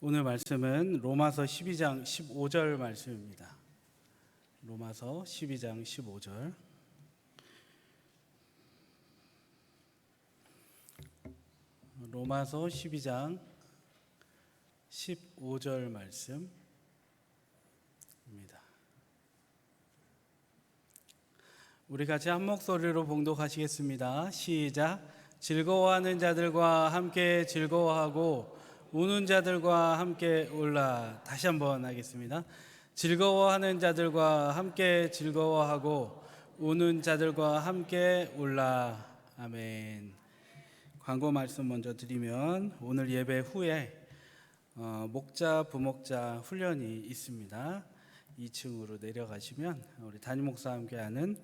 오늘 말씀은 로마서 12장 15절 말씀입니다. 로마서 12장 15절. 로마서 12장 15절 말씀입니다. 우리 같이 한 목소리로 봉독하시겠습니다. 시작. 즐거워하는 자들과 함께 즐거워하고 우는 자들과 함께 울라. 다시 한번 하겠습니다. 즐거워하는 자들과 함께 즐거워하고 우는 자들과 함께 울라. 아멘. 광고 말씀 먼저 드리면 오늘 예배 후에 목자 부목자 훈련이 있습니다. 2층으로 내려가시면 우리 담임 목사와 함께하는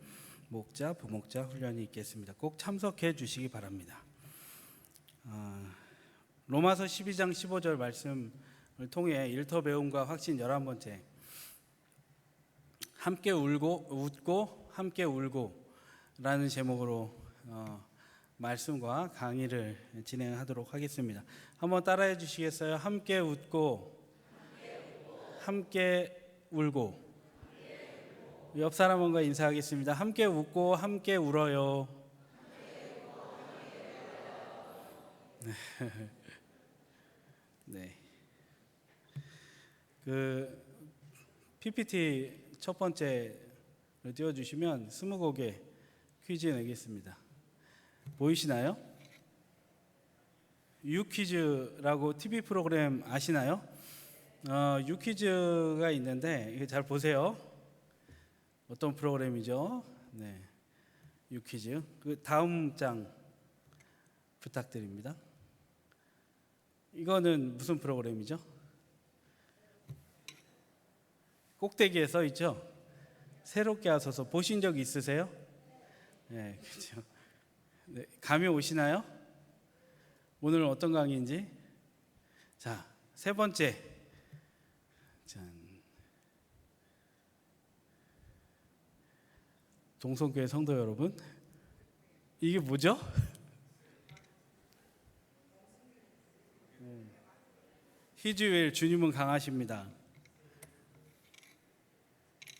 목자 부목자 훈련이 있겠습니다. 꼭 참석해 주시기 바랍니다. 로마서 12장 15절 말씀을 통해 일터 배움과 확신 11번째, 함께 웃고 함께 울고 라는 제목으로 말씀과 강의를 진행하도록 하겠습니다. 한번 따라해 주시겠어요? 함께 웃고 함께 울고. 옆 사람과 인사하겠습니다. 함께 웃고 함께 울어요. 네. 그 PPT 첫 번째를 띄워주시면 스무고개 퀴즈 내겠습니다. 보이시나요? 유퀴즈라고 TV 프로그램 아시나요? 유퀴즈가 있는데 이거 잘 보세요. 어떤 프로그램이죠? 네, 유퀴즈. 그 다음 장 부탁드립니다. 이거는 무슨 프로그램이죠? 꼭대기에 써 있죠? 새롭게 하소서. 보신 적 있으세요? 네, 그렇죠. 네, 감이 오시나요? 오늘 어떤 강의인지? 자, 세 번째. 짠. 동성교회 성도 여러분, 이게 뭐죠? 희주일 주님은 강하십니다.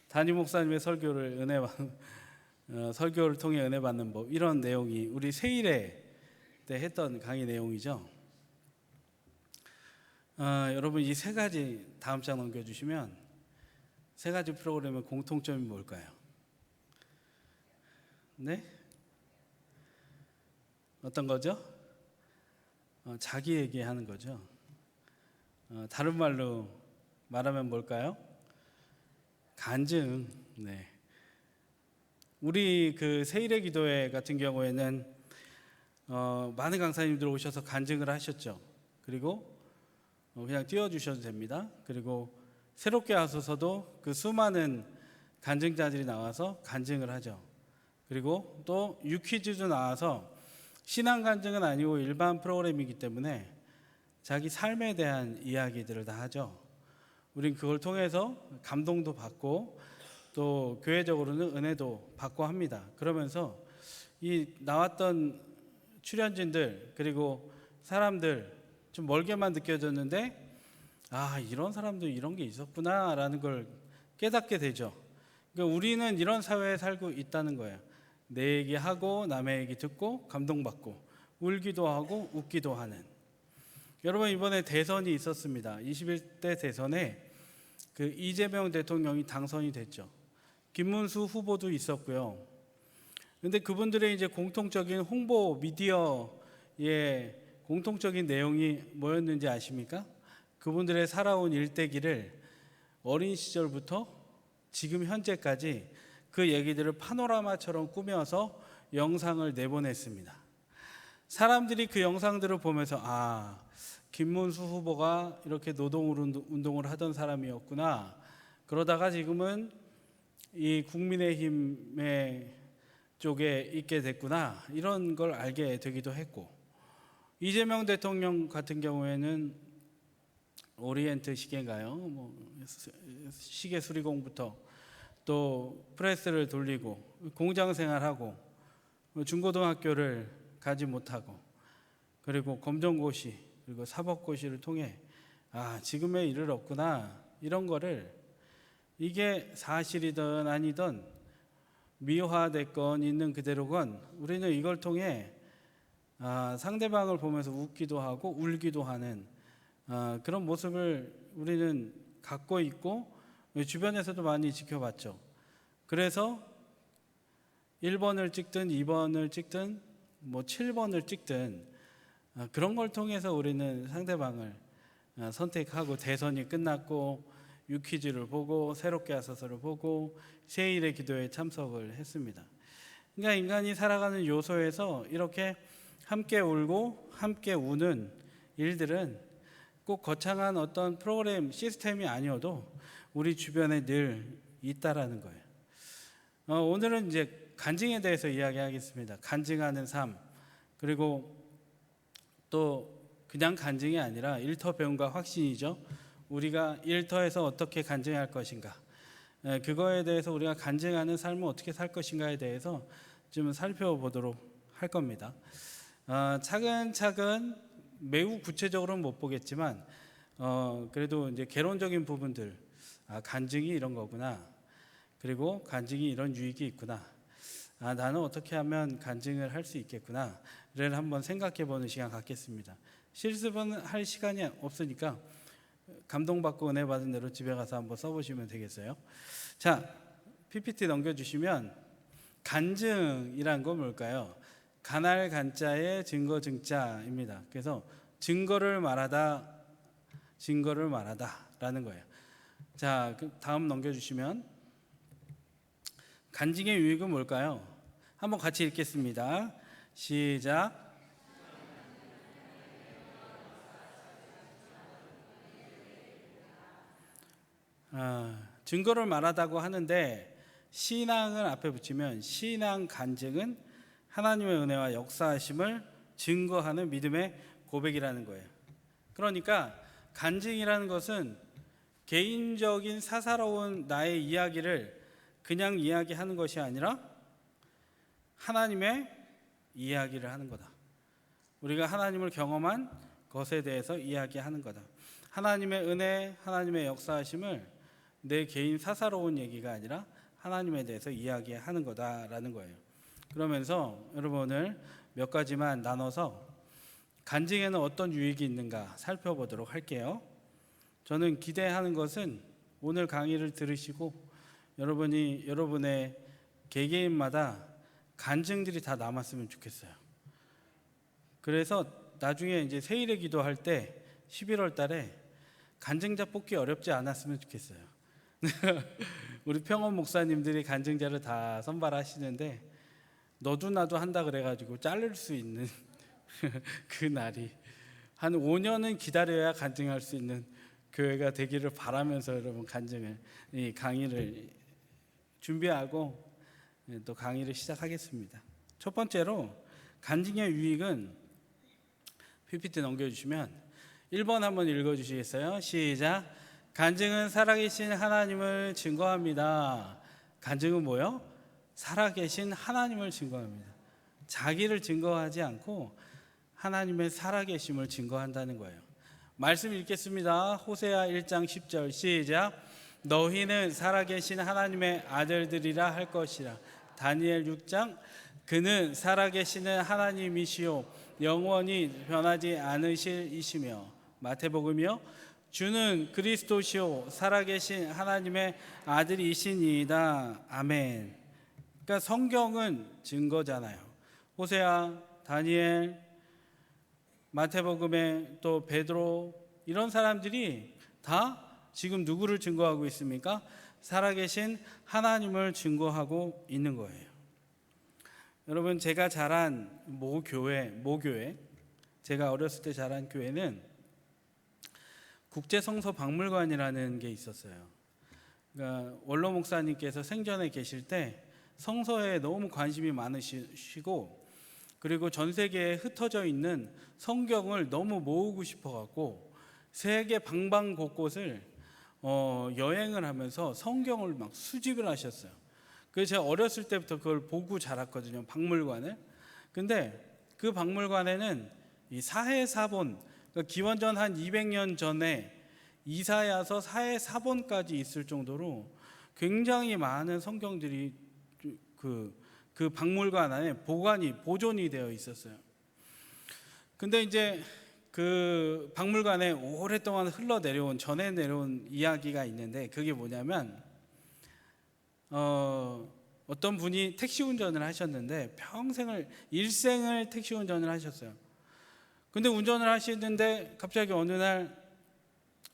담임 목사님의 설교를 설교를 통해 은혜 받는 법, 이런 내용이 우리 세일회 때 했던 강의 내용이죠. 여러분, 이 세 가지 다음 장 넘겨주시면 세 가지 프로그램의 공통점이 뭘까요? 네? 어떤 거죠? 자기 얘기하는 거죠. 다른 말로 말하면 뭘까요? 간증. 네. 우리 그 세일의 기도회 같은 경우에는 많은 강사님들 오셔서 간증을 하셨죠. 그리고 그냥 띄워주셔도 됩니다. 그리고 새롭게 하소서도 그 수많은 간증자들이 나와서 간증을 하죠. 그리고 또 유퀴즈도 나와서 신앙 간증은 아니고 일반 프로그램이기 때문에 자기 삶에 대한 이야기들을 다 하죠. 우린 그걸 통해서 감동도 받고 또 교회적으로는 은혜도 받고 합니다. 그러면서 이 나왔던 출연진들 그리고 사람들 좀 멀게만 느껴졌는데, 이런 사람도 이런 게 있었구나라는 걸 깨닫게 되죠. 그러니까 우리는 이런 사회에 살고 있다는 거예요. 내 얘기하고 남의 얘기 듣고 감동받고 울기도 하고 웃기도 하는. 여러분, 이번에 대선이 있었습니다. 21대 대선에 그 이재명 대통령이 당선이 됐죠. 김문수 후보도 있었고요. 근데 그분들의 이제 공통적인 홍보 미디어의 공통적인 내용이 뭐였는지 아십니까? 그분들의 살아온 일대기를 어린 시절부터 지금 현재까지 그 얘기들을 파노라마처럼 꾸며서 영상을 내보냈습니다. 사람들이 그 영상들을 보면서 김문수 후보가 이렇게 노동운동을 하던 사람이었구나. 그러다가 지금은 이 국민의힘의 쪽에 있게 됐구나. 이런 걸 알게 되기도 했고, 이재명 대통령 같은 경우에는 오리엔트 시계인가요? 시계 수리공부터 또 프레스를 돌리고 공장 생활하고 중고등학교를 가지 못하고 그리고 검정고시 그리고 사법고시를 통해 지금의 일을 없구나, 이런 거를, 이게 사실이든 아니든 미화됐건 있는 그대로건 우리는 이걸 통해 상대방을 보면서 웃기도 하고 울기도 하는 그런 모습을 우리는 갖고 있고 주변에서도 많이 지켜봤죠. 그래서 1번을 찍든 2번을 찍든 7번을 찍든 그런 걸 통해서 우리는 상대방을 선택하고, 대선이 끝났고 유퀴즈를 보고 새롭게 하소서를 보고 세일의 기도에 참석을 했습니다. 그러니까 인간이 살아가는 요소에서 이렇게 함께 울고 함께 우는 일들은 꼭 거창한 어떤 프로그램 시스템이 아니어도 우리 주변에 늘 있다라는 거예요. 오늘은 이제 간증에 대해서 이야기하겠습니다. 간증하는 삶, 그리고 또 그냥 간증이 아니라 일터 배움과 확신이죠. 우리가 일터에서 어떻게 간증할 것인가, 그거에 대해서 우리가 간증하는 삶을 어떻게 살 것인가에 대해서 좀 살펴보도록 할 겁니다. 차근차근 매우 구체적으로는 못 보겠지만 그래도 이제 개론적인 부분들, 간증이 이런 거구나, 그리고 간증이 이런 유익이 있구나, 나는 어떻게 하면 간증을 할 수 있겠구나를 한번 생각해 보는 시간 갖겠습니다. 실습은 할 시간이 없으니까 감동받고 은혜 받은 대로 집에 가서 한번 써보시면 되겠어요. 자, PPT 넘겨주시면 간증이란 건 뭘까요? 간할 간자의 증거 증자입니다. 그래서 증거를 말하다 라는 거예요. 자, 다음 넘겨주시면 간증의 유익은 뭘까요? 한번 같이 읽겠습니다. 시작. 증거를 말하다고 하는데 신앙을 앞에 붙이면 신앙 간증은 하나님의 은혜와 역사하심을 증거하는 믿음의 고백이라는 거예요. 그러니까 간증이라는 것은 개인적인 사사로운 나의 이야기를 그냥 이야기하는 것이 아니라 하나님의 이야기를 하는 거다. 우리가 하나님을 경험한 것에 대해서 이야기하는 거다. 하나님의 은혜, 하나님의 역사하심을 내 개인 사사로운 얘기가 아니라 하나님에 대해서 이야기하는 거다라는 거예요. 그러면서 여러분 오늘 몇 가지만 나눠서 간증에는 어떤 유익이 있는가 살펴보도록 할게요. 저는 기대하는 것은 오늘 강의를 들으시고 여러분이 여러분의 개개인마다 간증들이 다 남았으면 좋겠어요. 그래서 나중에 이제 세일의 기도할 때 11월 달에 간증자 뽑기 어렵지 않았으면 좋겠어요. 우리 평원 목사님들이 간증자를 다 선발하시는데 너도 나도 한다 그래가지고 자를 수 있는 그 날이 한 5년은 기다려야 간증할 수 있는 교회가 되기를 바라면서 여러분 이 강의를 준비하고 또 강의를 시작하겠습니다. 첫 번째로 간증의 유익은 PPT 넘겨주시면 1번 한번 읽어주시겠어요? 시작. 간증은 살아계신 하나님을 증거합니다. 간증은 뭐요? 살아계신 하나님을 증거합니다. 자기를 증거하지 않고 하나님의 살아계심을 증거한다는 거예요. 말씀 읽겠습니다. 호세아 1장 10절 시작. 너희는 살아계신 하나님의 아들들이라 할 것이라. 다니엘 6장 그는 살아계시는 하나님이시요 영원히 변하지 않으실 이시며. 마태복음이요 주는 그리스도시요 살아계신 하나님의 아들이시니이다. 아멘. 그러니까 성경은 증거잖아요. 호세아, 다니엘, 마태복음에 또 베드로 이런 사람들이 다 지금 누구를 증거하고 있습니까? 살아계신 하나님을 증거하고 있는 거예요. 여러분 제가 자란 모교회 제가 어렸을 때 자란 교회는 국제성서 박물관이라는 게 있었어요. 그러니까 원로 목사님께서 생전에 계실 때 성서에 너무 관심이 많으시고 그리고 전 세계에 흩어져 있는 성경을 너무 모으고 싶어갖고 세계 방방곳곳을 여행을 하면서 성경을 막 수집을 하셨어요. 그래서 제가 어렸을 때부터 그걸 보고 자랐거든요. 박물관을. 근데 그 박물관에는 이 사해사본, 그러니까 기원전 한 200년 전에 이사야서 4의 4번까지 있을 정도로 굉장히 많은 성경들이 그 박물관 안에 보존이 되어 있었어요. 근데 이제 그 박물관에 오랫동안 전해 내려온 이야기가 있는데, 그게 뭐냐면 어떤 분이 택시 운전을 하셨는데 일생을 택시 운전을 하셨어요. 근데 운전을 하시는데 갑자기 어느 날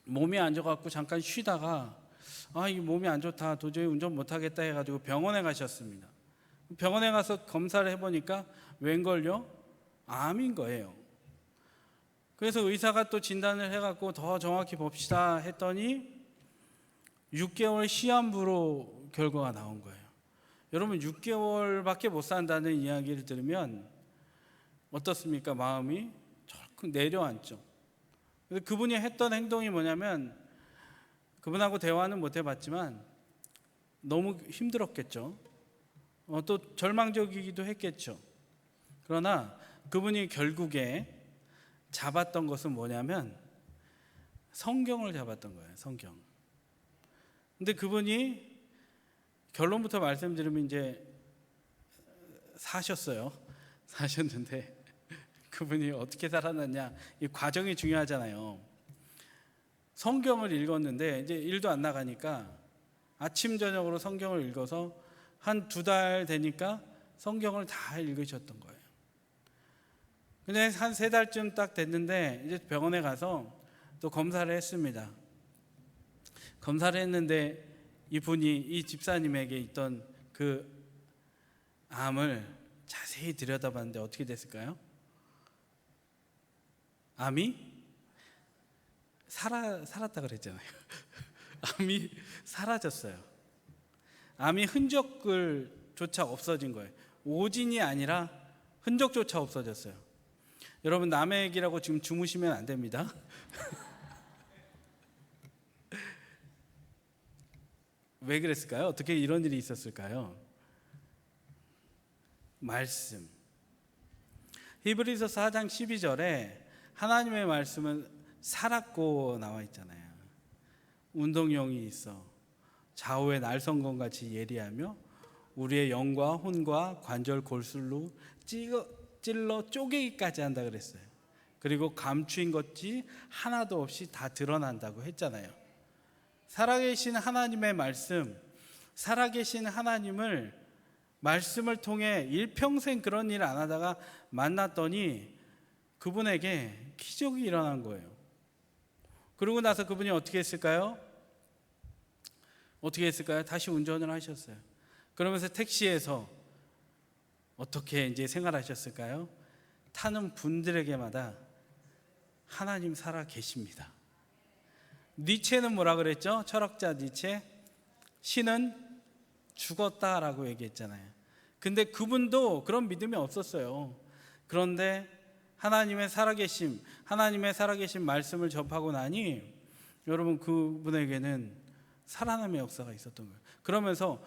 몸이 안 좋아갖고 잠깐 쉬다가 이 몸이 안 좋다, 도저히 운전 못하겠다 해가지고 병원에 가셨습니다. 병원에 가서 검사를 해보니까 웬걸요? 암인 거예요. 그래서 의사가 또 진단을 해갖고 더 정확히 봅시다 했더니 6개월 시한부로 결과가 나온 거예요. 여러분, 6개월밖에 못 산다는 이야기를 들으면 어떻습니까? 마음이 철컥 내려앉죠. 그래서 그분이 했던 행동이 뭐냐면, 그분하고 대화는 못 해봤지만 너무 힘들었겠죠. 또 절망적이기도 했겠죠. 그러나 그분이 결국에 잡았던 것은 뭐냐면 성경을 잡았던 거예요. 성경. 근데 그분이 결론부터 말씀드리면 이제 사셨는데 그분이 어떻게 살아났냐, 이 과정이 중요하잖아요. 성경을 읽었는데 이제 일도 안 나가니까 아침 저녁으로 성경을 읽어서 한 2달 되니까 성경을 다 읽으셨던 거예요. 근데 한 3달쯤 딱 됐는데 이제 병원에 가서 또 검사를 했습니다. 검사를 했는데 이 집사님에게 있던 그 암을 자세히 들여다봤는데 어떻게 됐을까요? 암이 살았다 그랬잖아요. 암이 사라졌어요. 암이 흔적조차 없어진 거예요. 오진이 아니라 흔적조차 없어졌어요. 여러분, 남의 얘기라고 지금 주무시면 안 됩니다. 왜 그랬을까요? 어떻게 이런 일이 있었을까요? 말씀. 히브리서 4장 12절에 하나님의 말씀은 살았고 나와 있잖아요. 운동용이 있어 좌우의 날성검같이 예리하며 우리의 영과 혼과 관절 골술로 찔러 쪼개기까지 한다 그랬어요. 그리고 감추인 것이 하나도 없이 다 드러난다고 했잖아요. 살아계신 하나님의 말씀, 살아계신 하나님을 말씀을 통해 일평생 그런 일 안 하다가 만났더니 그분에게 기적이 일어난 거예요. 그러고 나서 그분이 어떻게 했을까요? 다시 운전을 하셨어요. 그러면서 택시에서 어떻게 이제 생활하셨을까요? 타는 분들에게마다 하나님 살아 계십니다. 니체는 뭐라 그랬죠? 철학자 니체, 신은 죽었다라고 얘기했잖아요. 근데 그분도 그런 믿음이 없었어요. 그런데 하나님의 살아계신 말씀을 접하고 나니 여러분, 그분에게는 살아남의 역사가 있었던 거예요. 그러면서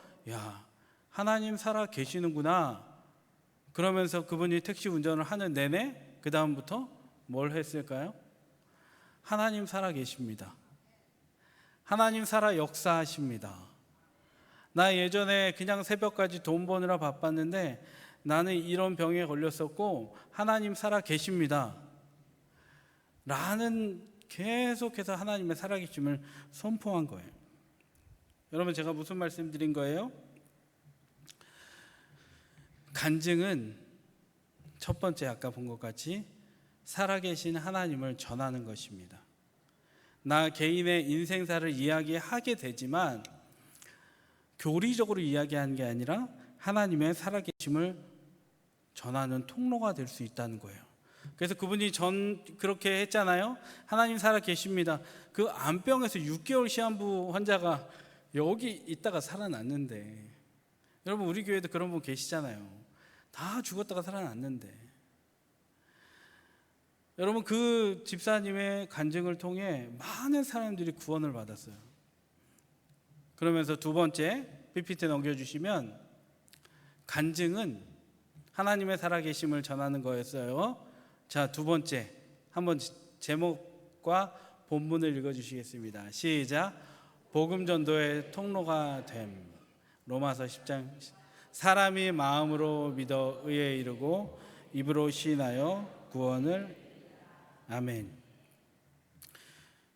하나님 살아 계시는구나. 그러면서 그분이 택시 운전을 하는 내내 그 다음부터 뭘 했을까요? 하나님 살아 계십니다. 하나님 살아 역사하십니다. 나 예전에 그냥 새벽까지 돈 버느라 바빴는데 나는 이런 병에 걸렸었고 하나님 살아 계십니다. 라는 계속해서 하나님의 살아계심을 선포한 거예요. 여러분, 제가 무슨 말씀 드린 거예요? 간증은 첫 번째 아까 본 것 같이 살아계신 하나님을 전하는 것입니다. 나 개인의 인생사를 이야기하게 되지만 교리적으로 이야기하는 게 아니라 하나님의 살아계심을 전하는 통로가 될 수 있다는 거예요. 그래서 그분이 그렇게 했잖아요. 하나님 살아 계십니다. 그 암병에서 6개월 시한부 환자가 여기 있다가 살아났는데, 여러분, 우리 교회도 그런 분 계시잖아요. 다 죽었다가 살아났는데, 여러분, 그 집사님의 간증을 통해 많은 사람들이 구원을 받았어요. 그러면서 두 번째 PPT 넘겨주시면, 간증은 하나님의 살아계심을 전하는 거였어요. 자, 두 번째, 한번 제목과 본문을 읽어주시겠습니다. 시작. 복음 전도의 통로가 됨. 로마서 10장. 사람이 마음으로 믿어 의에 이르고 입으로 시인하여 구원을. 아멘.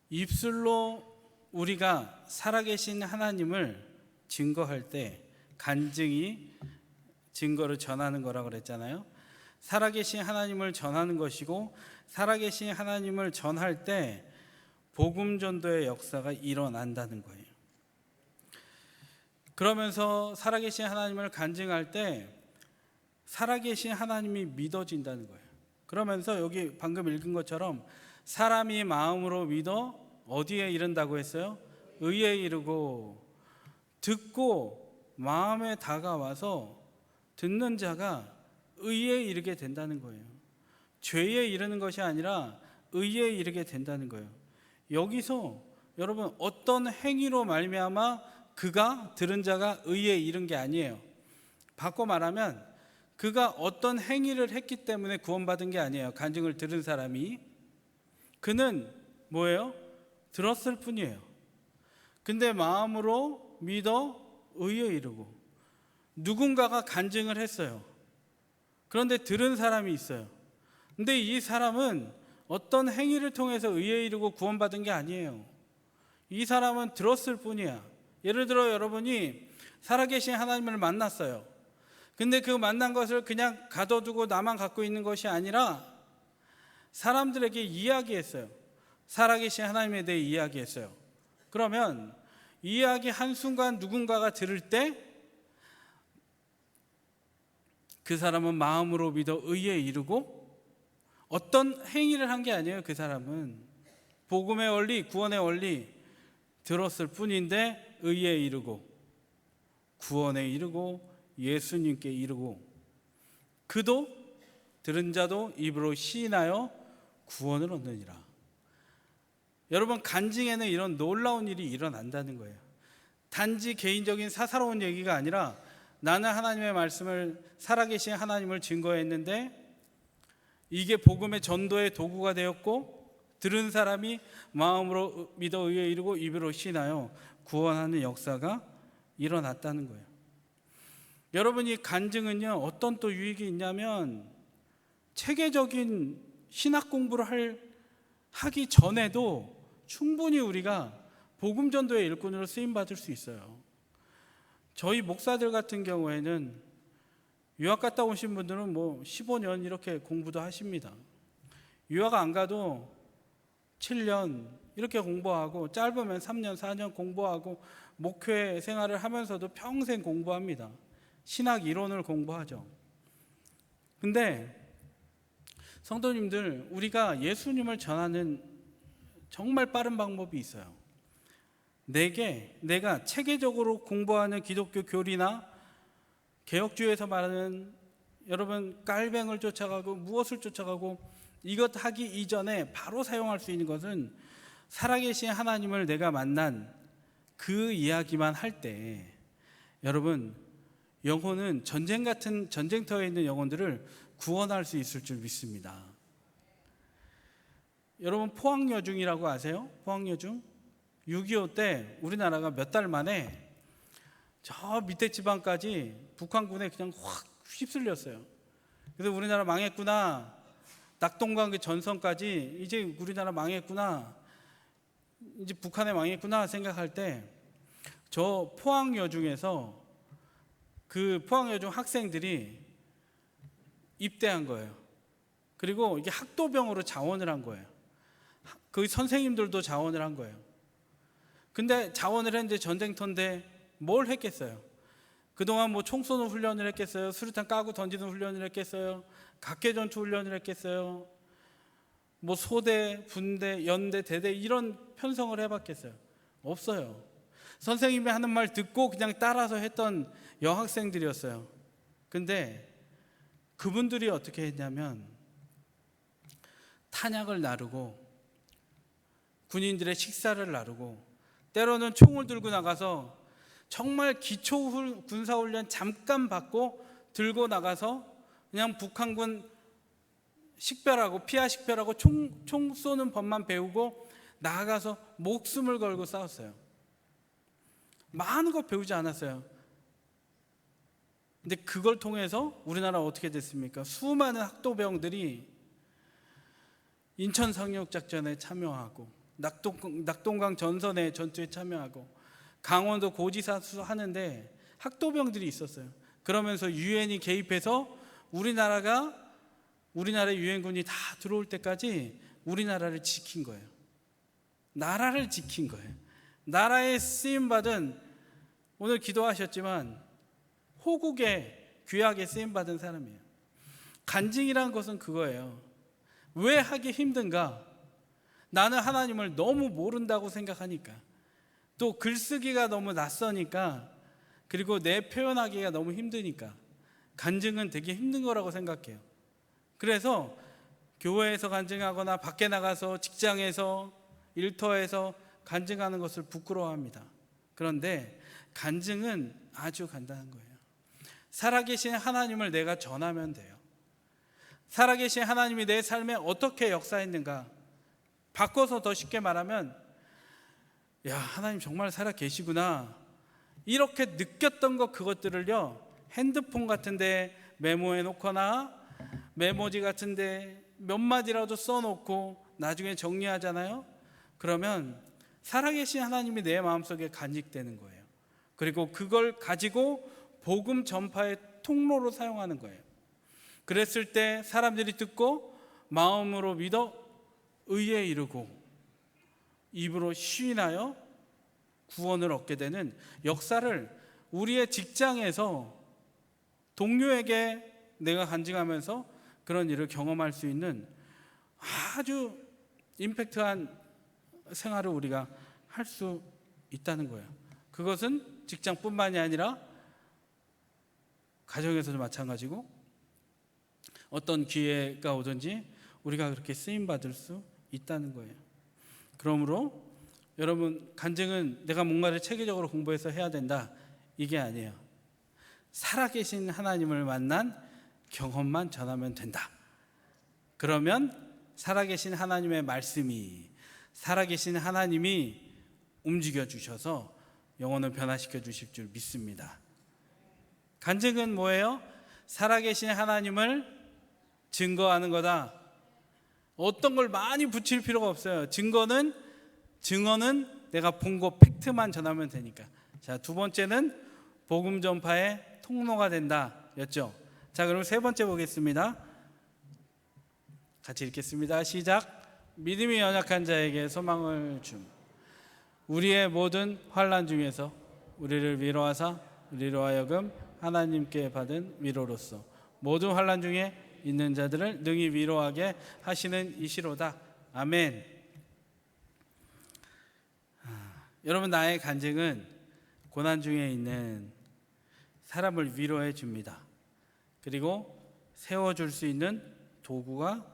입술로 우리가 살아계신 하나님을 증거할 때 간증이 증거를 전하는 거라고 그랬잖아요. 살아계신 하나님을 전하는 것이고, 살아계신 하나님을 전할 때 복음 전도의 역사가 일어난다는 거예요. 그러면서 살아계신 하나님을 간증할 때 살아계신 하나님이 믿어진다는 거예요. 그러면서 여기 방금 읽은 것처럼 사람이 마음으로 믿어 어디에 이른다고 했어요? 의에 이르고, 듣고 마음에 다가와서 듣는 자가 의에 이르게 된다는 거예요. 죄에 이르는 것이 아니라 의에 이르게 된다는 거예요. 여기서 여러분 어떤 행위로 말미암아 그가 들은 자가 의에 이른 게 아니에요. 바꿔 말하면 그가 어떤 행위를 했기 때문에 구원받은 게 아니에요. 간증을 들은 사람이. 그는 뭐예요? 들었을 뿐이에요. 근데 마음으로 믿어 의에 이르고, 누군가가 간증을 했어요. 그런데 들은 사람이 있어요. 근데 이 사람은 어떤 행위를 통해서 의에 이르고 구원받은 게 아니에요. 이 사람은 들었을 뿐이야. 예를 들어 여러분이 살아계신 하나님을 만났어요. 근데 그 만난 것을 그냥 가둬두고 나만 갖고 있는 것이 아니라 사람들에게 이야기했어요. 살아계신 하나님에 대해 이야기했어요. 그러면 이야기 한순간 누군가가 들을 때 그 사람은 마음으로 믿어 의에 이르고, 어떤 행위를 한 게 아니에요. 그 사람은 복음의 원리, 구원의 원리 들었을 뿐인데 의에 이르고, 구원에 이르고, 예수님께 이르고, 그도 들은 자도 입으로 시인하여 구원을 얻느니라. 여러분, 간증에는 이런 놀라운 일이 일어난다는 거예요. 단지 개인적인 사사로운 얘기가 아니라 나는 하나님의 말씀을, 살아계신 하나님을 증거했는데 이게 복음의 전도의 도구가 되었고, 들은 사람이 마음으로 믿어 의에 이르고 입으로 시인하여 구원하는 역사가 일어났다는 거예요. 여러분, 이 간증은요 어떤 또 유익이 있냐면, 체계적인 신학 공부를 하기 전에도 충분히 우리가 복음 전도의 일꾼으로 쓰임 받을 수 있어요. 저희 목사들 같은 경우에는 유학 갔다 오신 분들은 15년 이렇게 공부도 하십니다. 유학 안 가도 7년 이렇게 공부하고, 짧으면 3년, 4년 공부하고, 목회 생활을 하면서도 평생 공부합니다. 신학 이론을 공부하죠. 근데 성도님들, 우리가 예수님을 전하는 정말 빠른 방법이 있어요. 내가 체계적으로 공부하는 기독교 교리나 개혁주의에서 말하는 여러분 깔뱅을 쫓아가고 무엇을 쫓아가고 이것 하기 이전에 바로 사용할 수 있는 것은 살아계신 하나님을 내가 만난 그 이야기만 할 때, 여러분 영혼은 전쟁 같은 전쟁터에 있는 영혼들을 구원할 수 있을 줄 믿습니다. 여러분, 포항여중이라고 아세요? 포항여중? 6.25 때 우리나라가 몇 달 만에 저 밑에 지방까지 북한군에 그냥 확 휩쓸렸어요. 그래서 우리나라 망했구나, 낙동강 그 전선까지 이제 우리나라 망했구나, 이제 북한에 망했구나 생각할 때 저 포항여중에서 그 포항여중 학생들이 입대한 거예요. 그리고 이게 학도병으로 자원을 한 거예요. 그 선생님들도 자원을 한 거예요. 근데 자원을 했는데 전쟁터인데 뭘 했겠어요? 그동안 총 쏘는 훈련을 했겠어요? 수류탄 까고 던지는 훈련을 했겠어요? 각개전투 훈련을 했겠어요? 소대, 분대, 연대, 대대 이런 편성을 해봤겠어요? 없어요. 선생님이 하는 말 듣고 그냥 따라서 했던 여학생들이었어요. 근데 그분들이 어떻게 했냐면 탄약을 나르고 군인들의 식사를 나르고, 때로는 총을 들고 나가서 정말 기초 군사훈련 잠깐 받고 들고 나가서 그냥 북한군 식별하고 피하 식별하고 총 쏘는 법만 배우고 나아가서 목숨을 걸고 싸웠어요. 많은 거 배우지 않았어요. 근데 그걸 통해서 우리나라 어떻게 됐습니까? 수많은 학도병들이 인천 상륙작전에 참여하고 낙동강 전선에 전투에 참여하고 강원도 고지사수 하는데 학도병들이 있었어요. 그러면서 유엔이 개입해서 우리나라의 유엔군이 다 들어올 때까지 우리나라를 지킨 거예요. 나라를 지킨 거예요. 나라에 쓰임받은, 오늘 기도하셨지만 호국에 귀하게 쓰임받은 사람이에요. 간증이라는 것은 그거예요. 왜 하기 힘든가? 나는 하나님을 너무 모른다고 생각하니까, 또 글쓰기가 너무 낯서니까, 그리고 내 표현하기가 너무 힘드니까 간증은 되게 힘든 거라고 생각해요. 그래서 교회에서 간증하거나 밖에 나가서 직장에서 일터에서 간증하는 것을 부끄러워합니다. 그런데 간증은 아주 간단한 거예요. 살아계신 하나님을 내가 전하면 돼요. 살아계신 하나님이 내 삶에 어떻게 역사했는가, 바꿔서 더 쉽게 말하면, 야, 하나님 정말 살아계시구나, 이렇게 느꼈던 것, 그것들을요, 핸드폰 같은데 메모해 놓거나 메모지 같은데 몇 마디라도 써놓고 나중에 정리하잖아요. 그러면 살아계신 하나님이 내 마음속에 간직되는 거예요. 그리고 그걸 가지고 복음 전파의 통로로 사용하는 거예요. 그랬을 때 사람들이 듣고 마음으로 믿어 의에 이르고 입으로 시인하여 구원을 얻게 되는 역사를 우리의 직장에서 동료에게 내가 간증하면서 그런 일을 경험할 수 있는 아주 임팩트한 생활을 우리가 할 수 있다는 거예요. 그것은 직장뿐만이 아니라 가정에서도 마찬가지고, 어떤 기회가 오든지 우리가 그렇게 쓰임받을 수 있다는 거예요. 그러므로 여러분, 간증은 내가 뭔가를 체계적으로 공부해서 해야 된다, 이게 아니에요. 살아계신 하나님을 만난 경험만 전하면 된다. 그러면 살아계신 하나님의 말씀이, 살아계신 하나님이 움직여 주셔서 영혼을 변화시켜 주실 줄 믿습니다. 간증은 뭐예요? 살아계신 하나님을 증거하는 거다. 어떤 걸 많이 붙일 필요가 없어요. 증언은 내가 본 거 팩트만 전하면 되니까. 자, 두 번째는 복음 전파의 통로가 된다 였죠. 자, 그럼 세 번째 보겠습니다. 같이 읽겠습니다. 시작. 믿음이 연약한 자에게 소망을 줌. 우리의 모든 환난 중에서 우리를 위로하사 우리로 하여금 하나님께 받은 위로로서 모든 환난 중에 있는 자들을 능히 위로하게 하시는 이시로다. 아멘. 여러분, 나의 간증은 고난 중에 있는 사람을 위로해 줍니다. 그리고 세워줄 수 있는 도구가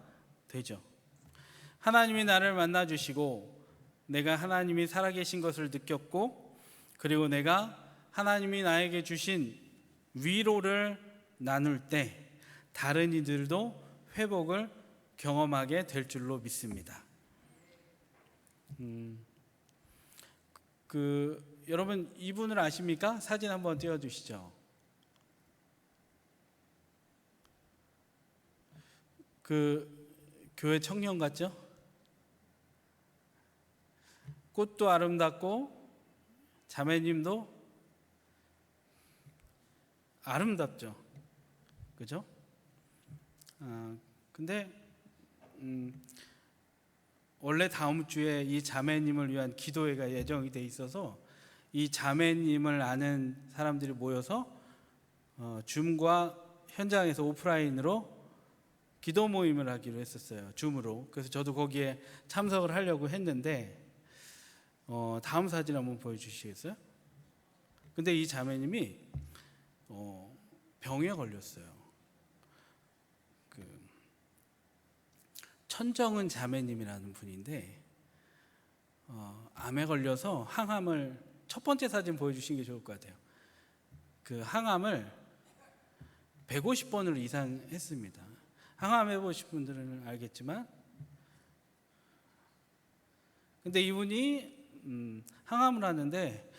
되죠. 하나님이 나를 만나 주시고 내가 하나님이 살아계신 것을 느꼈고, 그리고 내가 하나님이 나에게 주신 위로를 나눌 때 다른 이들도 회복을 경험하게 될 줄로 믿습니다. 여러분, 이분을 아십니까? 사진 한번 띄워주시죠. 교회 청년 같죠? 꽃도 아름답고 자매님도 아름답죠. 그죠? 근데 원래 다음 주에 이 자매님을 위한 기도회가 예정이 돼 있어서 이 자매님을 아는 사람들이 모여서 줌과 현장에서 오프라인으로 기도 모임을 하기로 했었어요. 줌으로. 그래서 저도 거기에 참석을 하려고 했는데 다음 사진 한번 보여주시겠어요? 근데 이 자매님이 병에 걸렸어요. 천정은 자매님이라는 분인데 암에 걸려서 항암을, 첫 번째 사진 보여주시는 게 좋을 것 같아요. 그 항암을 150번을 이상 했습니다. 항암 해보신 분들은 알겠지만, 근데 이분이 항암을 하는데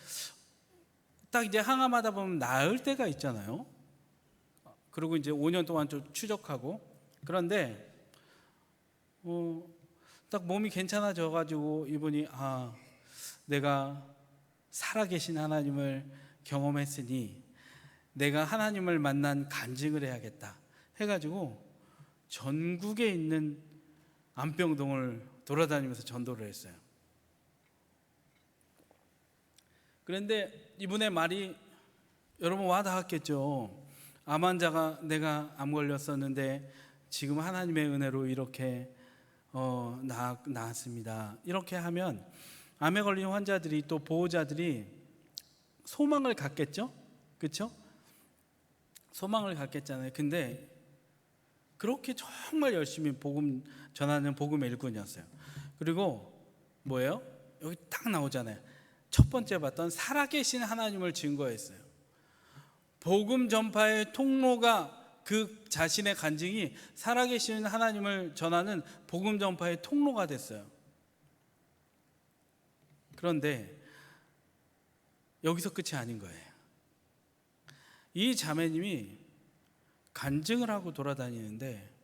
딱 이제 항암하다 보면 나을 때가 있잖아요. 그리고 이제 5년 동안 좀 추적하고, 그런데 딱 몸이 괜찮아져 가지고 이분이 내가 살아계신 하나님을 경험했으니 내가 하나님을 만난 간증을 해야겠다 해가지고 전국에 있는 암병동을 돌아다니면서 전도를 했어요. 그런데 이분의 말이 여러분 와닿았겠죠. 암 환자가 내가 암 걸렸었는데 지금 하나님의 은혜로 이렇게 나았습니다. 이렇게 하면 암에 걸린 환자들이 또 보호자들이 소망을 갖겠죠? 그렇죠? 소망을 갖겠잖아요. 근데 그렇게 정말 열심히 복음 전하는 복음 일꾼이었어요. 그리고 뭐예요? 여기 딱 나오잖아요. 첫 번째 봤던 살아계신 하나님을 증거했어요. 복음 전파의 통로가 그 자신의 간증이 살아계신 하나님을 전하는 복음 전파의 통로가 됐어요. 그런데 여기서 끝이 아닌 거예요. 이 자매님이 간증을 하고 돌아다니는데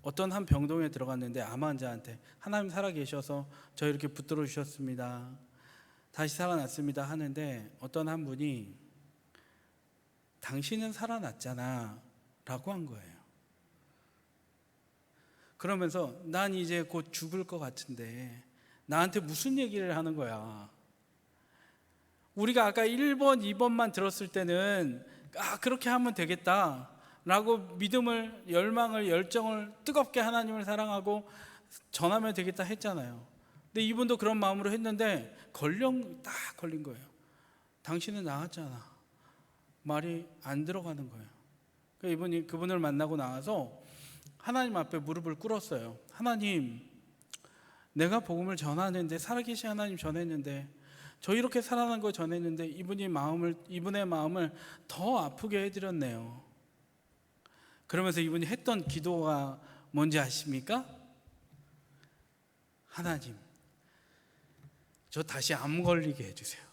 어떤 한 병동에 들어갔는데 암 환자한테 하나님 살아계셔서 저 이렇게 붙들어 주셨습니다, 다시 살아났습니다 하는데 어떤 한 분이 당신은 살아났잖아 라고 한 거예요. 그러면서 난 이제 곧 죽을 것 같은데 나한테 무슨 얘기를 하는 거야. 우리가 아까 1번, 2번만 들었을 때는 그렇게 하면 되겠다 라고 믿음을, 열망을, 열정을 뜨겁게 하나님을 사랑하고 전하면 되겠다 했잖아요. 근데 이분도 그런 마음으로 했는데 딱 걸린 거예요. 당신은 나았잖아. 말이 안 들어가는 거예요. 그러니까 이분이 그분을 만나고 나와서 하나님 앞에 무릎을 꿇었어요. 하나님, 내가 복음을 전하는데, 살아계신 하나님 전했는데, 저 이렇게 살아난 거 전했는데 이분의 마음을 더 아프게 해드렸네요. 그러면서 이분이 했던 기도가 뭔지 아십니까? 하나님, 저 다시 암 걸리게 해주세요.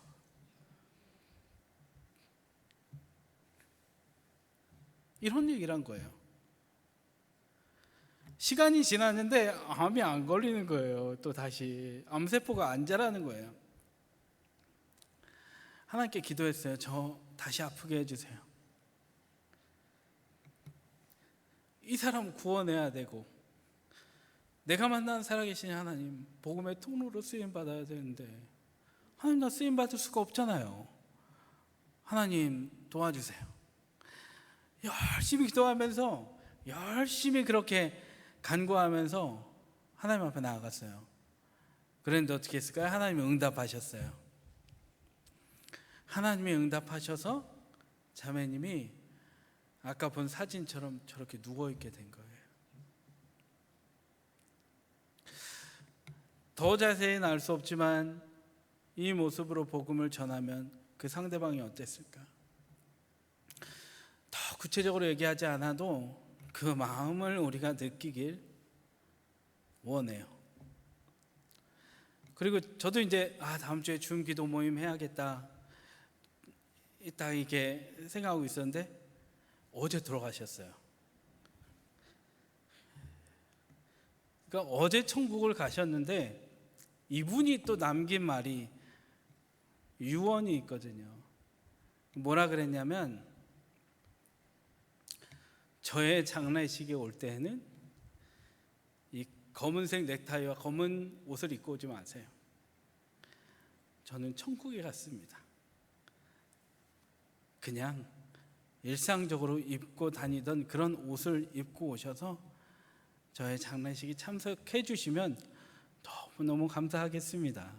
이런 얘기를 한 거예요. 시간이 지났는데 암이 안 걸리는 거예요. 또 다시 암세포가 안 자라는 거예요. 하나님께 기도했어요. 저 다시 아프게 해주세요. 이 사람 구원해야 되고 내가 만난 살아계신 하나님 복음의 통로로 쓰임받아야 되는데 하나님, 나 쓰임받을 수가 없잖아요. 하나님 도와주세요. 열심히 기도하면서 열심히 그렇게 간구하면서 하나님 앞에 나아갔어요. 그런데 어떻게 했을까요? 하나님이 응답하셨어요. 하나님이 응답하셔서 자매님이 아까 본 사진처럼 저렇게 누워있게 된 거예요. 더 자세히는 알 수 없지만 이 모습으로 복음을 전하면 그 상대방이 어땠을까? 더 구체적으로 얘기하지 않아도 그 마음을 우리가 느끼길 원해요. 그리고 저도 이제 다음 주에 중기도 모임 해야겠다 딱 이렇게 생각하고 있었는데 어제 돌아가셨어요. 그러니까 어제 천국을 가셨는데 이분이 또 남긴 말이 유언이 있거든요. 뭐라 그랬냐면, 저의 장례식에 올 때에는 이 검은색 넥타이와 검은 옷을 입고 오지 마세요. 저는 천국에 갔습니다. 그냥 일상적으로 입고 다니던 그런 옷을 입고 오셔서 저의 장례식에 참석해 주시면 너무너무 감사하겠습니다.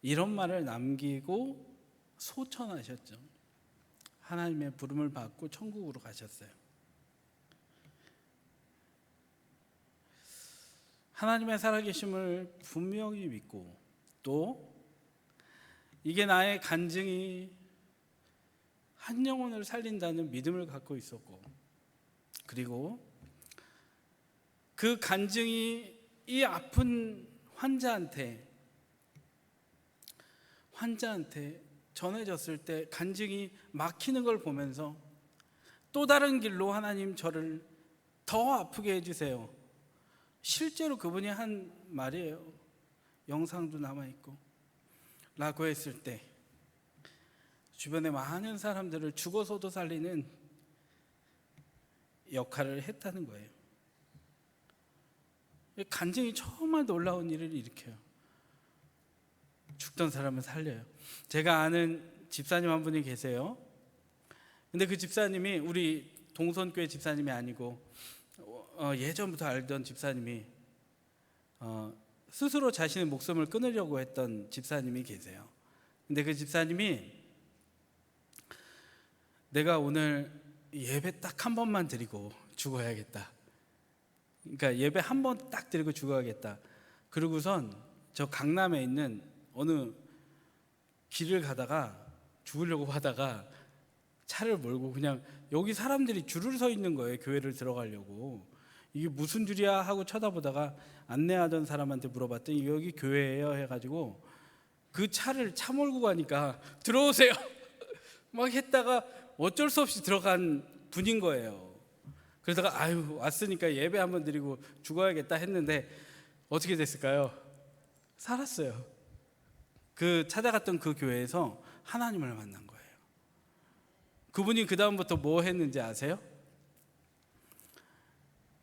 이런 말을 남기고 소천하셨죠. 하나님의 부름을 받고 천국으로 가셨어요. 하나님의 살아계심을 분명히 믿고 또 이게 나의 간증이 한 영혼을 살린다는 믿음을 갖고 있었고, 그리고 그 간증이 이 아픈 환자한테 전해졌을 때 간증이 막히는 걸 보면서 또 다른 길로 하나님 저를 더 아프게 해주세요. 실제로 그분이 한 말이에요. 영상도 남아있고. 라고 했을 때 주변에 많은 사람들을 죽어서도 살리는 역할을 했다는 거예요. 간증이 정말 놀라운 일을 일으켜요. 죽던 사람을 살려요. 제가 아는 집사님 한 분이 계세요. 근데 그 집사님이 우리 동선교회 집사님이 아니고 예전부터 알던 집사님이 스스로 자신의 목숨을 끊으려고 했던 집사님이 계세요. 근데 그 집사님이 내가 오늘 예배 딱 한 번만 드리고 죽어야겠다. 그러니까 예배 한 번 딱 드리고 죽어야겠다. 그러고선 저 강남에 있는 어느 길을 가다가 죽으려고 하다가 차를 몰고 그냥 여기 사람들이 줄을 서 있는 거예요. 교회를 들어가려고. 이게 무슨 줄이야 하고 쳐다보다가 안내하던 사람한테 물어봤더니 여기 교회예요 해가지고 그 차를 차 몰고 가니까 들어오세요 막 했다가 어쩔 수 없이 들어간 분인 거예요. 그러다가 아유 왔으니까 예배 한번 드리고 죽어야겠다 했는데 어떻게 됐을까요? 살았어요. 그 찾아갔던 그 교회에서 하나님을 만난 거예요. 그분이 그 다음부터 뭐 했는지 아세요?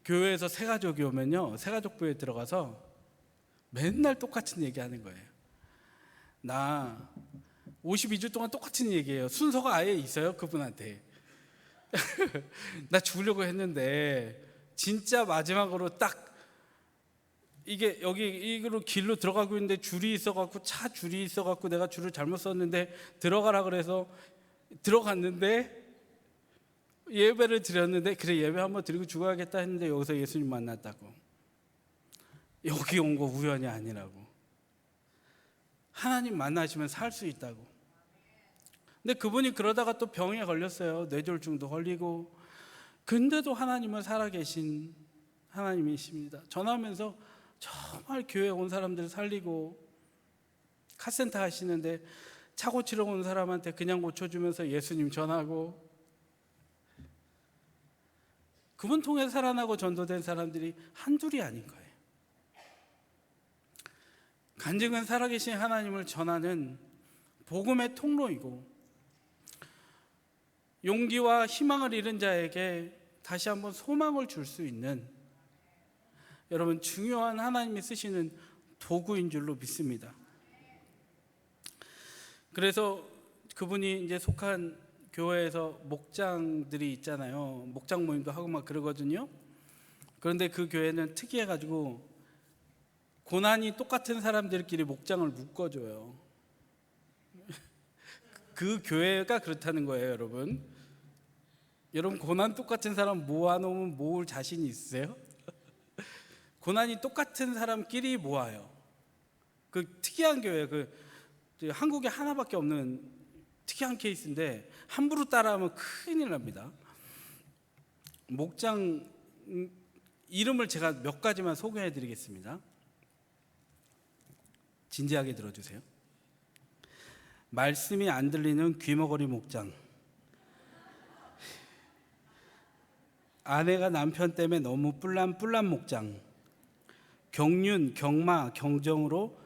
교회에서 새가족이 오면요, 새가족부에 들어가서 맨날 똑같은 얘기하는 거예요. 나 52주 동안 똑같은 얘기해요. 순서가 아예 있어요, 그분한테. 나 죽으려고 했는데 진짜 마지막으로 딱 이게 여기 이거로 길로 들어가고 있는데 줄이 있어갖고 차 줄이 있어갖고 내가 줄을 잘못 썼는데 들어가라 그래서 들어갔는데 예배를 드렸는데 그래 예배 한번 드리고 죽어야겠다 했는데 여기서 예수님 만났다고. 여기 온 거 우연이 아니라고. 하나님 만나시면 살 수 있다고. 근데 그분이 그러다가 또 병에 걸렸어요. 뇌졸중도 걸리고. 근데도 하나님은 살아계신 하나님이십니다. 전하면서 정말 교회에 온 사람들 살리고 카센터 하시는데 차 고치러 온 사람한테 그냥 고쳐주면서 예수님 전하고 그분 통해 살아나고 전도된 사람들이 한둘이 아닌 거예요. 간증은 살아계신 하나님을 전하는 복음의 통로이고 용기와 희망을 잃은 자에게 다시 한번 소망을 줄 수 있는 여러분 중요한 하나님이 쓰시는 도구인 줄로 믿습니다. 그래서 그분이 이제 속한 교회에서 목장들이 있잖아요. 목장 모임도 하고 막 그러거든요. 그런데 그 교회는 특이해가지고 고난이 똑같은 사람들끼리 목장을 묶어줘요. 그 교회가 그렇다는 거예요, 여러분. 여러분 고난 똑같은 사람 모아놓으면 모을 자신이 있으세요? 고난이 똑같은 사람끼리 모아요. 그 특이한 교회, 그 한국에 하나밖에 없는 특이한 케이스인데 함부로 따라하면 큰일 납니다. 목장 이름을 제가 몇 가지만 소개해 드리겠습니다. 진지하게 들어주세요. 말씀이 안 들리는 귀머거리 목장, 아내가 남편 때문에 너무 뿔난 목장, 경륜, 경마, 경정으로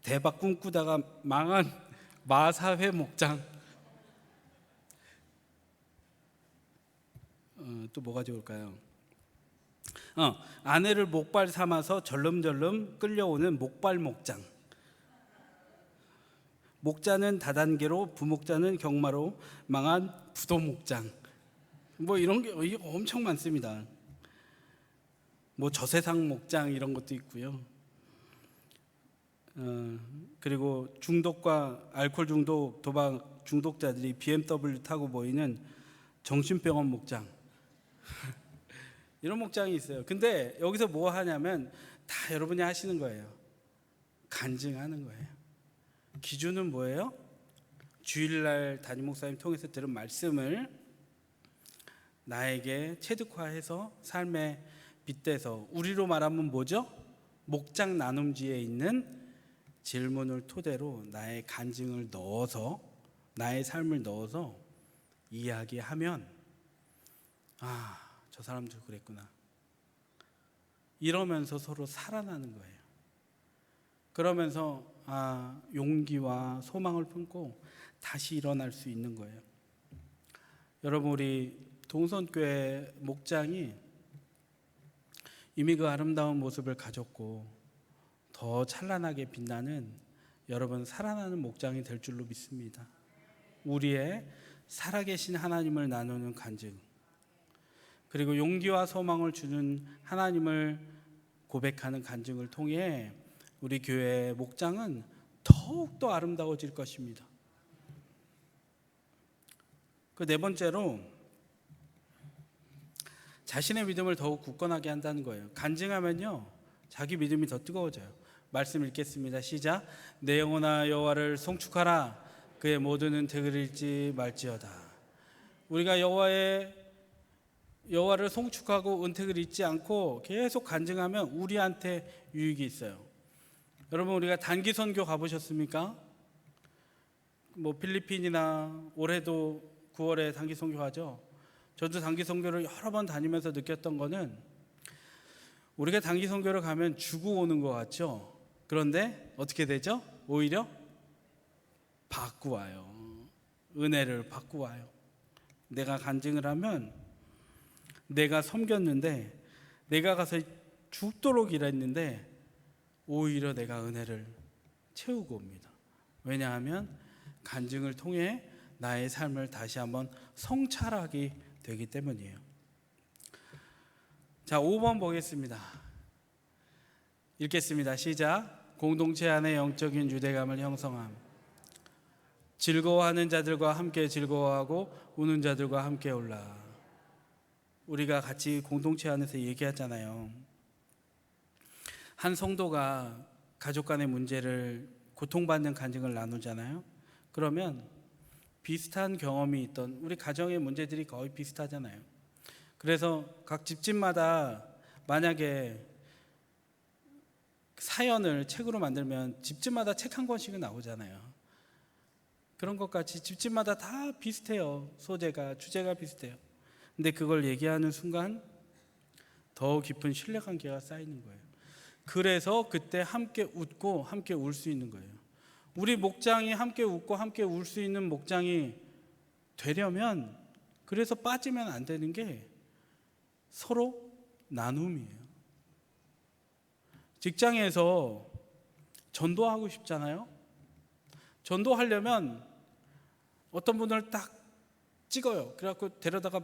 대박 꿈꾸다가 망한 마사회 목장. 또 뭐가 좋을까요? 아내를 목발 삼아서 절름절름 끌려오는 목발 목장. 목자는 다단계로 부목자는 경마로 망한 부도 목장. 뭐 이런 게 엄청 많습니다. 뭐 저세상 목장 이런 것도 있고요. 그리고 중독과 알코올 중독, 도박 중독자들이 BMW 타고 모이는 정신병원 목장. 이런 목장이 있어요. 근데 여기서 뭐 하냐면 다 여러분이 하시는 거예요. 간증하는 거예요. 기준은 뭐예요? 주일날 담임 목사님 통해서 들은 말씀을 나에게 체득화해서 삶에 빗대서 우리로 말하면 뭐죠? 목장 나눔지에 있는 질문을 토대로 나의 간증을 넣어서, 나의 삶을 넣어서 이야기하면 저 사람도 그랬구나, 이러면서 서로 살아나는 거예요. 그러면서 용기와 소망을 품고 다시 일어날 수 있는 거예요. 여러분, 우리 동선교회 목장이 이미 그 아름다운 모습을 가졌고 더 찬란하게 빛나는, 여러분, 살아나는 목장이 될 줄로 믿습니다. 우리의 살아계신 하나님을 나누는 간증, 그리고 용기와 소망을 주는 하나님을 고백하는 간증을 통해 우리 교회의 목장은 더욱더 아름다워질 것입니다. 그 네 번째로, 자신의 믿음을 더욱 굳건하게 한다는 거예요. 간증하면요, 자기 믿음이 더 뜨거워져요. 말씀 읽겠습니다. 시작. 내 영혼아 여호와를 송축하라. 그의 모든 은택을 잃지 말지어다. 우리가 여호와를 송축하고 은택을 잊지 않고 계속 간증하면 우리한테 유익이 있어요. 여러분, 우리가 단기 선교 가보셨습니까? 필리핀이나 올해도 9월에 단기 선교 가죠. 저도 단기 선교를 여러 번 다니면서 느꼈던 거는, 우리가 단기 선교를 가면 주고 오는 것 같죠. 그런데 어떻게 되죠? 오히려 받고 와요. 은혜를 받고 와요. 내가 간증을 하면, 내가 섬겼는데, 내가 가서 죽도록 일했는데 오히려 내가 은혜를 채우고 옵니다. 왜냐하면 간증을 통해 나의 삶을 다시 한번 성찰하게 되기 때문이에요. 자, 5번 보겠습니다. 읽겠습니다. 시작. 공동체 안에 영적인 유대감을 형성함. 즐거워하는 자들과 함께 즐거워하고 우는 자들과 함께 울라. 우리가 같이 공동체 안에서 얘기하잖아요. 한 성도가 가족 간의 문제를, 고통받는 간증을 나누잖아요. 그러면 비슷한 경험이 있던, 우리 가정의 문제들이 거의 비슷하잖아요. 그래서 각 집집마다 만약에 사연을 책으로 만들면 집집마다 책 한 권씩은 나오잖아요. 그런 것 같이 집집마다 다 비슷해요. 소재가, 주제가 비슷해요. 근데 그걸 얘기하는 순간 더 깊은 신뢰관계가 쌓이는 거예요. 그래서 그때 함께 웃고 함께 울 수 있는 거예요. 우리 목장이 함께 웃고 함께 울 수 있는 목장이 되려면, 그래서 빠지면 안 되는 게 서로 나눔이에요. 직장에서 전도하고 싶잖아요. 전도하려면 어떤 분을 딱 찍어요. 그래갖고 데려다가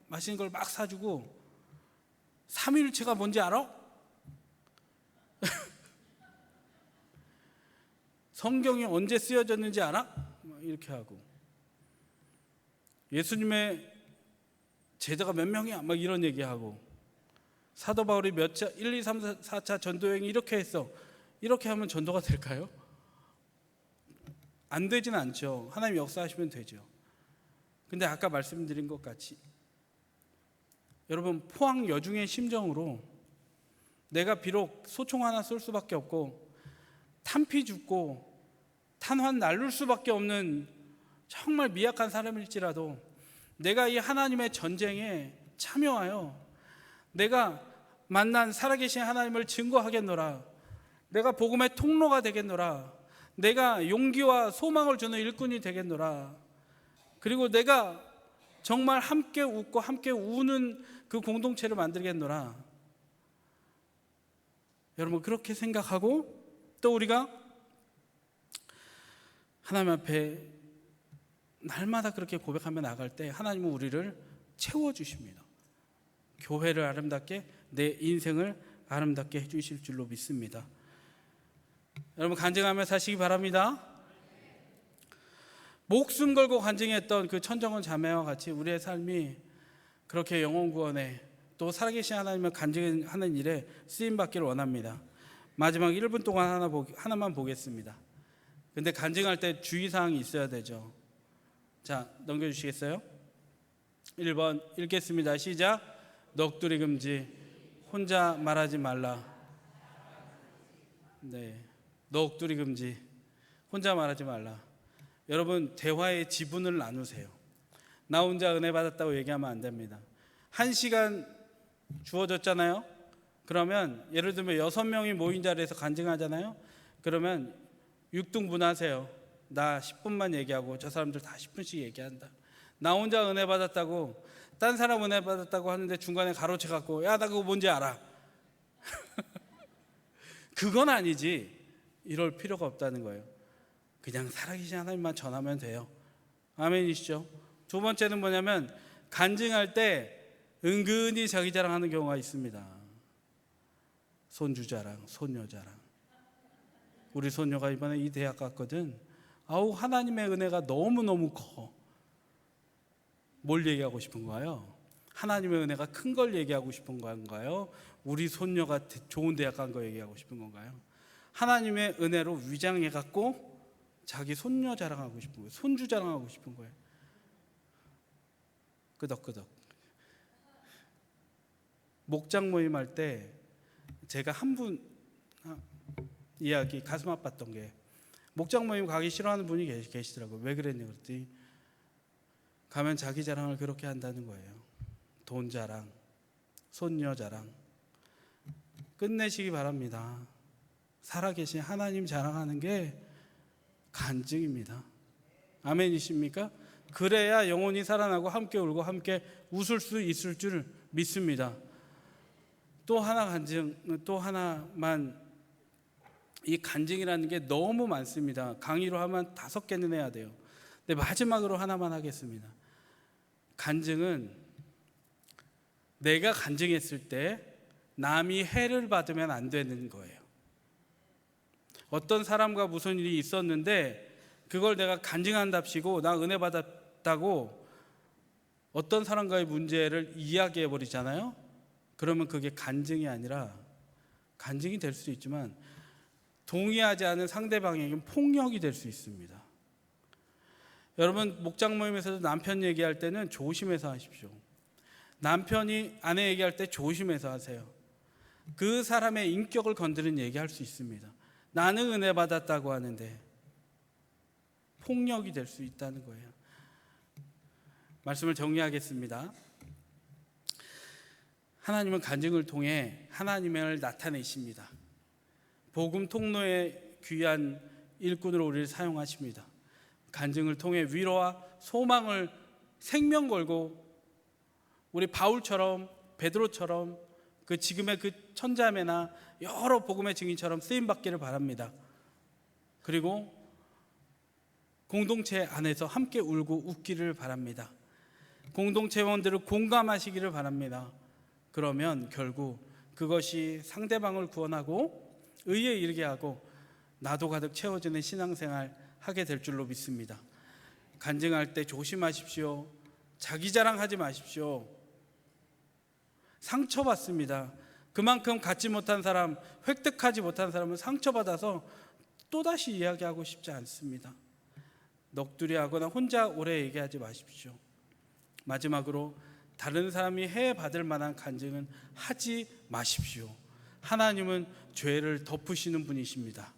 맛있는 걸 막 사주고, 삼위일체가 뭔지 알아? 성경이 언제 쓰여졌는지 알아? 이렇게 하고, 예수님의 제자가 몇 명이야? 막 이런 얘기하고, 사도 바울이 몇 차, 1, 2, 3, 4차 전도여행이 이렇게 했어. 이렇게 하면 전도가 될까요? 안 되진 않죠. 하나님 역사하시면 되죠. 근데 아까 말씀드린 것 같이, 여러분, 포항 여중의 심정으로 내가 비록 소총 하나 쏠 수밖에 없고 탄피 죽고 탄환 날릴 수밖에 없는 정말 미약한 사람일지라도, 내가 이 하나님의 전쟁에 참여하여 내가 만난 살아계신 하나님을 증거하겠노라. 내가 복음의 통로가 되겠노라. 내가 용기와 소망을 주는 일꾼이 되겠노라. 그리고 내가 정말 함께 웃고 함께 우는 그 공동체를 만들겠노라. 여러분, 그렇게 생각하고 또 우리가 하나님 앞에 날마다 그렇게 고백하며 나갈 때 하나님은 우리를 채워주십니다. 교회를 아름답게, 내 인생을 아름답게 해주실 줄로 믿습니다. 여러분, 간증하며 사시기 바랍니다. 목숨 걸고 간증했던 그 천정원 자매와 같이 우리의 삶이 그렇게 영혼 구원에, 또 살아계신 하나님을 간증하는 일에 쓰임받기를 원합니다. 마지막 1분 동안 하나만 보겠습니다. 근데 간증할 때 주의사항이 있어야 되죠. 자, 넘겨주시겠어요? 1번 읽겠습니다. 시작. 넋두리 금지, 혼자 말하지 말라. 네, 넋두리 금지. 혼자 말하지 말라. 여러분, 대화의 지분을 나누세요. 나 혼자 은혜 받았다고 얘기하면 안 됩니다. 1시간 주어졌잖아요. 그러면 예를 들면 6명이 모인 자리에서 간증하잖아요. 그러면 6등분 하세요. 나 10분만 얘기하고 저 사람들 다 10분씩 얘기한다. 나 혼자 은혜 받았다고, 딴 사람 은혜 받았다고 하는데 중간에 가로채 갖고 야, 나 그거 뭔지 알아. 그건 아니지. 이럴 필요가 없다는 거예요. 그냥 살아계신 하나님만 전하면 돼요. 아멘이시죠? 두 번째는 뭐냐면, 간증할 때 은근히 자기 자랑하는 경우가 있습니다. 손주 자랑, 손녀 자랑. 우리 손녀가 이번에 이 대학 갔거든. 아우, 하나님의 은혜가 너무너무 커. 뭘 얘기하고 싶은 거예요? 하나님의 은혜가 큰 걸 얘기하고 싶은 건가요? 우리 손녀가 좋은 대학 간 거 얘기하고 싶은 건가요? 하나님의 은혜로 위장해 갖고 자기 손녀 자랑하고 싶은 거예요. 손주 자랑하고 싶은 거예요. 끄덕끄덕. 목장 모임 할 때 제가 한 분 이야기 가슴 아팠던 게, 목장 모임 가기 싫어하는 분이 계시더라고요. 왜 그랬냐 그랬더니 가면 자기 자랑을 그렇게 한다는 거예요. 돈 자랑, 손녀 자랑. 끝내시기 바랍니다. 살아계신 하나님 자랑하는 게 간증입니다. 아멘이십니까? 그래야 영혼이 살아나고 함께 울고 함께 웃을 수 있을 줄 믿습니다. 또 하나 간증, 또 하나만, 이 간증이라는 게 너무 많습니다. 강의로 하면 5개는 해야 돼요. 근데 마지막으로 하나만 하겠습니다. 간증은 내가 간증했을 때 남이 해를 받으면 안 되는 거예요. 어떤 사람과 무슨 일이 있었는데 그걸 내가 간증한답시고 나 은혜 받았다고 어떤 사람과의 문제를 이야기해 버리잖아요. 그러면 그게 간증이 아니라, 간증이 될 수 있지만 동의하지 않은 상대방에게는 폭력이 될 수 있습니다. 여러분, 목장 모임에서도 남편 얘기할 때는 조심해서 하십시오. 남편이 아내 얘기할 때 조심해서 하세요. 그 사람의 인격을 건드는 얘기할 수 있습니다. 나는 은혜 받았다고 하는데 폭력이 될 수 있다는 거예요. 말씀을 정리하겠습니다. 하나님은 간증을 통해 하나님을 나타내십니다. 복음 통로의 귀한 일꾼으로 우리를 사용하십니다. 간증을 통해 위로와 소망을 생명 걸고 우리 바울처럼, 베드로처럼, 그 지금의 그 천자매나 여러 복음의 증인처럼 쓰임 받기를 바랍니다. 그리고 공동체 안에서 함께 울고 웃기를 바랍니다. 공동체원들을 공감하시기를 바랍니다. 그러면 결국 그것이 상대방을 구원하고 의에 이르게 하고 나도 가득 채워지는 신앙생활 하게 될 줄로 믿습니다. 간증할 때 조심하십시오. 자기 자랑하지 마십시오. 상처받습니다. 그만큼 갖지 못한 사람, 획득하지 못한 사람은 상처받아서 또다시 이야기하고 싶지 않습니다. 넋두리 하거나 혼자 오래 얘기하지 마십시오. 마지막으로 다른 사람이 해 받을 만한 간증은 하지 마십시오. 하나님은 죄를 덮으시는 분이십니다.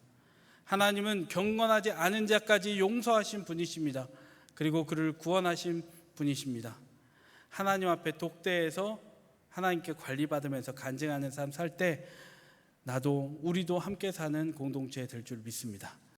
하나님은 경건하지 않은 자까지 용서하신 분이십니다. 그리고 그를 구원하신 분이십니다. 하나님 앞에 독대해서 하나님께 관리받으면서 간증하는 삶 살 때 나도 우리도 함께 사는 공동체 될 줄 믿습니다.